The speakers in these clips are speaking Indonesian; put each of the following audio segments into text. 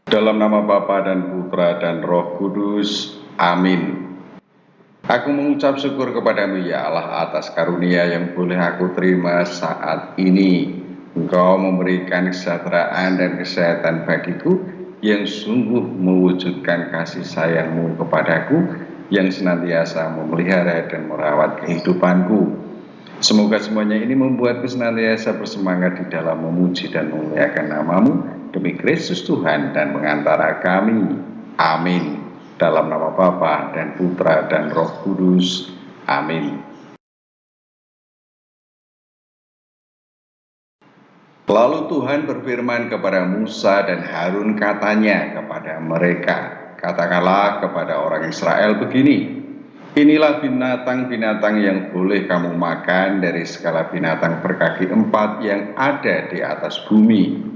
Dalam nama Bapa dan Putra dan Roh Kudus. Amin. Aku mengucap syukur kepadamu ya Allah atas karunia yang boleh aku terima saat ini. Engkau memberikan kesejahteraan dan kesehatan bagiku yang sungguh mewujudkan kasih sayangmu kepadaku yang senantiasa memelihara dan merawat kehidupanku. Semoga semuanya ini membuatku senantiasa bersemangat di dalam memuji dan memuliakan namamu demi Kristus Tuhan dan pengantara kami. Amin. Dalam nama Bapa dan Putra dan Roh Kudus. Amin. Lalu Tuhan berfirman kepada Musa dan Harun, katanya kepada mereka, katakanlah kepada orang Israel begini, inilah binatang-binatang yang boleh kamu makan dari segala binatang berkaki empat yang ada di atas bumi.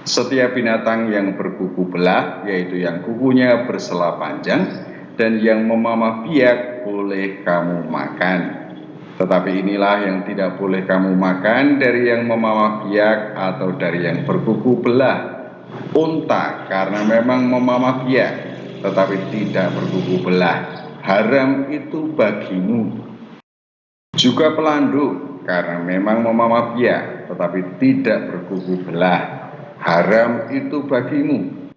Setiap binatang yang berkuku belah, yaitu yang kukunya bersela panjang, dan yang memamah biak boleh kamu makan. Tetapi inilah yang tidak boleh kamu makan dari yang memamah biak atau dari yang berkuku belah. Unta karena memang memamah biak, tetapi tidak berkuku belah, haram itu bagimu. Juga pelanduk karena memang memamah biak, tetapi tidak berkuku belah, haram itu bagimu.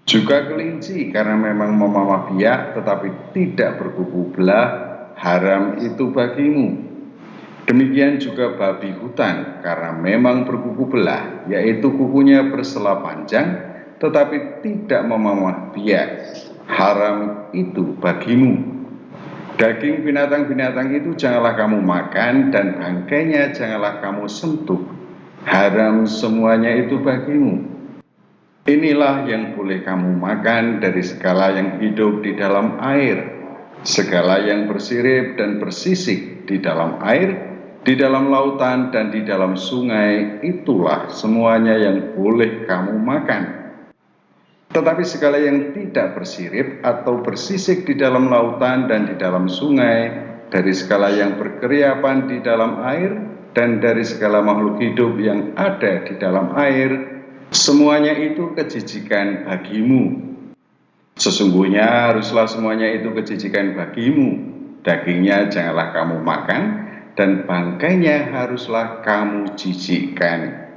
Juga kelinci karena memang memamah biak tetapi tidak berkuku belah, haram itu bagimu. Demikian juga babi hutan karena memang berkuku belah, yaitu kukunya bersela panjang tetapi tidak memamah biak, haram itu bagimu. Daging binatang-binatang itu janganlah kamu makan dan bangkainya janganlah kamu sentuh, haram semuanya itu bagimu. Inilah yang boleh kamu makan dari segala yang hidup di dalam air, segala yang bersirip dan bersisik di dalam air, di dalam lautan dan di dalam sungai, itulah semuanya yang boleh kamu makan. Tetapi segala yang tidak bersirip atau bersisik di dalam lautan dan di dalam sungai, dari segala yang berkeriapan di dalam air, dan dari segala makhluk hidup yang ada di dalam air, semuanya itu kejijikan bagimu. Sesungguhnya haruslah semuanya itu kejijikan bagimu. Dagingnya janganlah kamu makan, dan bangkainya haruslah kamu jijikkan.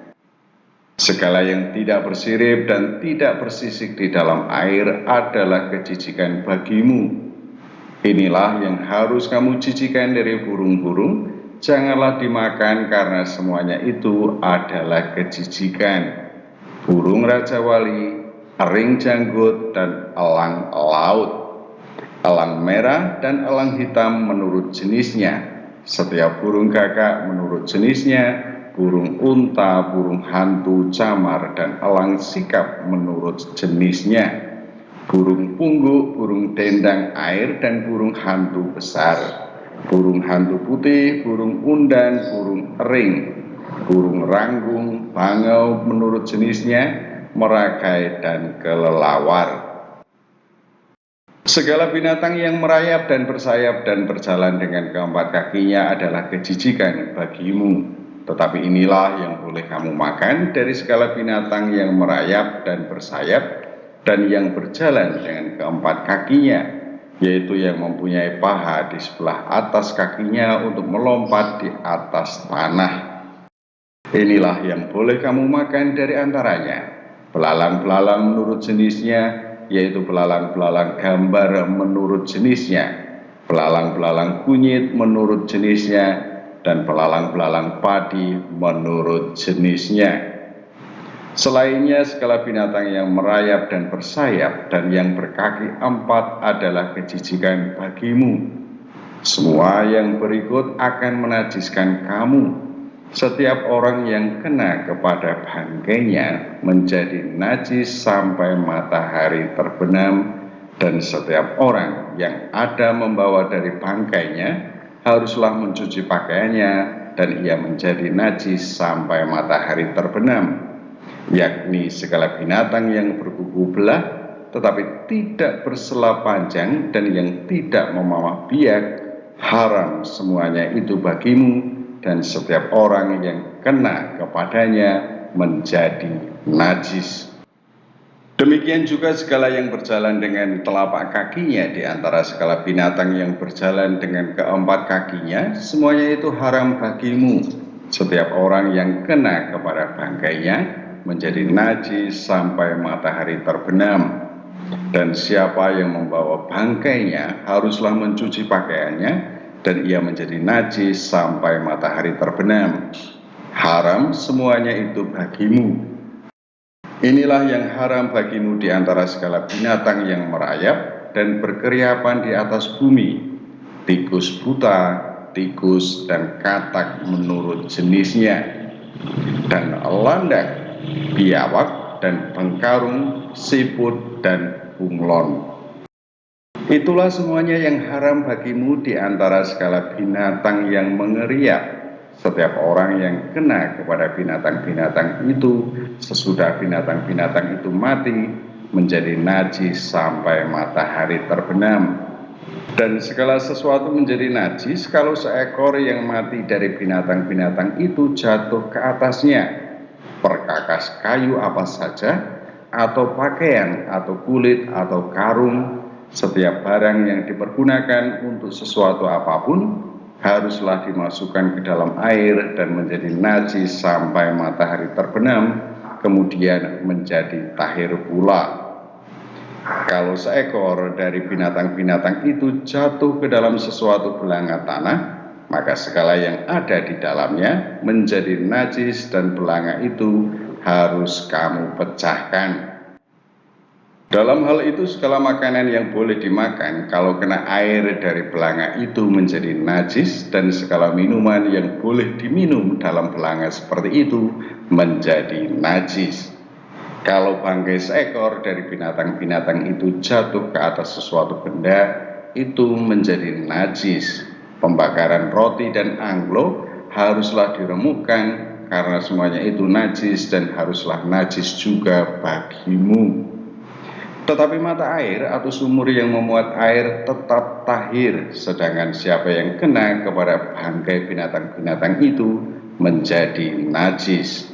Segala yang tidak bersirip dan tidak bersisik di dalam air adalah kejijikan bagimu. Inilah yang harus kamu jijikkan dari burung-burung, janganlah dimakan karena semuanya itu adalah kejijikan. Burung raja wali, ering janggut, dan elang laut, elang merah dan elang hitam menurut jenisnya, setiap burung gagak menurut jenisnya, burung unta, burung hantu, camar, dan elang sikap menurut jenisnya, burung pungguk, burung dendang air, dan burung hantu besar, burung hantu putih, burung undan, burung ering, burung ranggung, bangau menurut jenisnya, meragai, dan kelelawar. Segala binatang yang merayap dan bersayap dan berjalan dengan keempat kakinya adalah kejijikan bagimu. Tetapi inilah yang boleh kamu makan dari segala binatang yang merayap dan bersayap dan yang berjalan dengan keempat kakinya, yaitu yang mempunyai paha di sebelah atas kakinya untuk melompat di atas tanah. Inilah yang boleh kamu makan dari antaranya: belalang-belalang menurut jenisnya, yaitu belalang-belalang gambar menurut jenisnya, belalang-belalang kunyit menurut jenisnya, dan belalang-belalang padi menurut jenisnya. Selainnya segala binatang yang merayap dan bersayap dan yang berkaki empat adalah kejijikan bagimu. Semua yang berikut akan menajiskan kamu. Setiap orang yang kena kepada bangkainya menjadi najis sampai matahari terbenam, dan setiap orang yang ada membawa dari bangkainya haruslah mencuci pakaiannya, dan ia menjadi najis sampai matahari terbenam, yakni segala binatang yang berkuku belah tetapi tidak bersela panjang dan yang tidak memamah biak, haram semuanya itu bagimu, dan setiap orang yang kena kepadanya menjadi najis. Demikian juga segala yang berjalan dengan telapak kakinya di antara segala binatang yang berjalan dengan keempat kakinya, semuanya itu haram bagimu. Setiap orang yang kena kepada bangkainya menjadi najis sampai matahari terbenam. Dan siapa yang membawa bangkainya haruslah mencuci pakaiannya, dan ia menjadi najis sampai matahari terbenam. Haram semuanya itu bagimu. Inilah yang haram bagimu di antara segala binatang yang merayap dan berkeriapan di atas bumi, tikus buta, tikus dan katak menurut jenisnya, dan landak, biawak dan bengkarung, siput dan bunglon. Itulah semuanya yang haram bagimu di antara segala binatang yang mengeriap. Setiap orang yang kena kepada binatang-binatang itu sesudah binatang-binatang itu mati menjadi najis sampai matahari terbenam. Dan segala sesuatu menjadi najis kalau seekor yang mati dari binatang-binatang itu jatuh ke atasnya, perkakas kayu apa saja, atau pakaian, atau kulit, atau karung, setiap barang yang dipergunakan untuk sesuatu apapun haruslah dimasukkan ke dalam air dan menjadi najis sampai matahari terbenam, kemudian menjadi tahir pula. Kalau seekor dari binatang-binatang itu jatuh ke dalam sesuatu belanga tanah, maka segala yang ada di dalamnya menjadi najis dan belanga itu harus kamu pecahkan. Dalam hal itu segala makanan yang boleh dimakan kalau kena air dari belanga itu menjadi najis, dan segala minuman yang boleh diminum dalam belanga seperti itu menjadi najis. Kalau bangkai seekor dari binatang-binatang itu jatuh ke atas sesuatu benda, itu menjadi najis. Pembakaran roti dan anglo haruslah diremukkan karena semuanya itu najis dan haruslah najis juga bagimu. Tetapi mata air atau sumur yang memuat air tetap tahir, sedangkan siapa yang kena kepada bangkai binatang-binatang itu menjadi najis.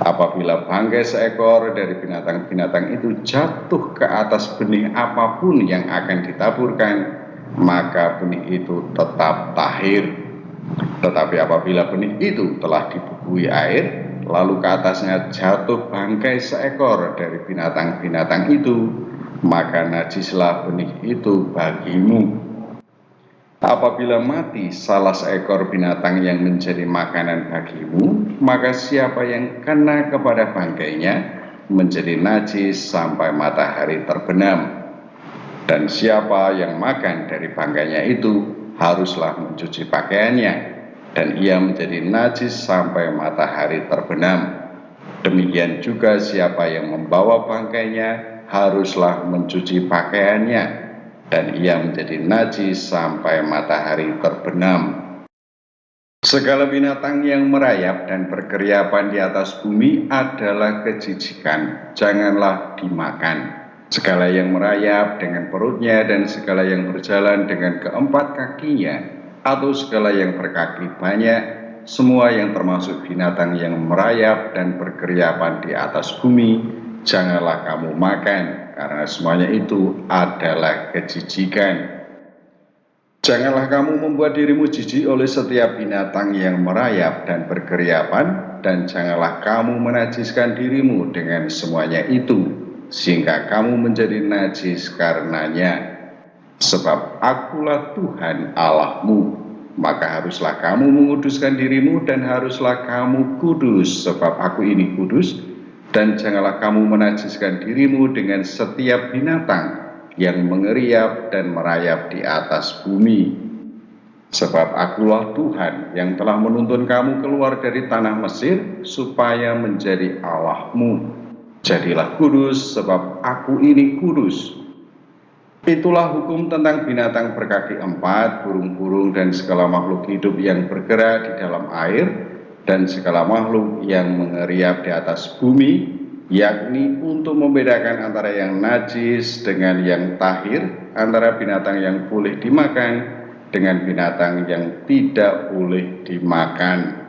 Apabila bangkai seekor dari binatang-binatang itu jatuh ke atas benih apapun yang akan ditaburkan, maka benih itu tetap tahir. Tetapi apabila benih itu telah dibubuhi air, lalu ke atasnya jatuh bangkai seekor dari binatang-binatang itu, maka najislah benih itu bagimu. Apabila mati salah seekor binatang yang menjadi makanan bagimu, maka siapa yang kena kepada bangkainya menjadi najis sampai matahari terbenam. Dan siapa yang makan dari bangkainya itu haruslah mencuci pakaiannya, dan ia menjadi najis sampai matahari terbenam. Demikian juga siapa yang membawa bangkainya haruslah mencuci pakaiannya, dan ia menjadi najis sampai matahari terbenam. Segala binatang yang merayap dan berkeriapan di atas bumi adalah kejijikan, janganlah dimakan. Segala yang merayap dengan perutnya dan segala yang berjalan dengan keempat kakinya, atau segala yang berkaki banyak, semua yang termasuk binatang yang merayap dan berkeriapan di atas bumi, janganlah kamu makan, karena semuanya itu adalah kejijikan. Janganlah kamu membuat dirimu jijik oleh setiap binatang yang merayap dan berkeriapan, dan janganlah kamu menajiskan dirimu dengan semuanya itu, sehingga kamu menjadi najis karenanya. Sebab akulah Tuhan Allahmu, maka haruslah kamu menguduskan dirimu dan haruslah kamu kudus, sebab aku ini kudus. Dan janganlah kamu menajiskan dirimu dengan setiap binatang yang mengeriap dan merayap di atas bumi. Sebab akulah Tuhan yang telah menuntun kamu keluar dari tanah Mesir supaya menjadi Allahmu. Jadilah kudus, sebab aku ini kudus. Itulah hukum tentang binatang berkaki empat, burung-burung dan segala makhluk hidup yang bergerak di dalam air, dan segala makhluk yang mengeriap di atas bumi, yakni untuk membedakan antara yang najis dengan yang tahir, antara binatang yang boleh dimakan dengan binatang yang tidak boleh dimakan.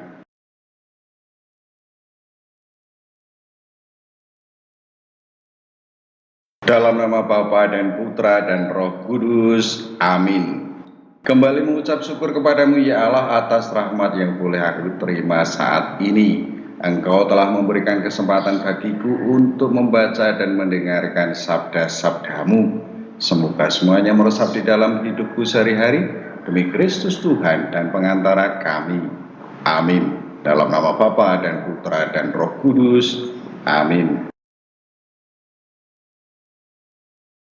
Dalam nama Bapa dan Putra dan Roh Kudus. Amin. Kembali mengucap syukur kepadamu ya Allah atas rahmat yang boleh aku terima saat ini. Engkau telah memberikan kesempatan bagiku untuk membaca dan mendengarkan sabda-sabdamu. Semoga semuanya meresap di dalam hidupku sehari-hari demi Kristus Tuhan dan pengantara kami. Amin. Dalam nama Bapa dan Putra dan Roh Kudus. Amin.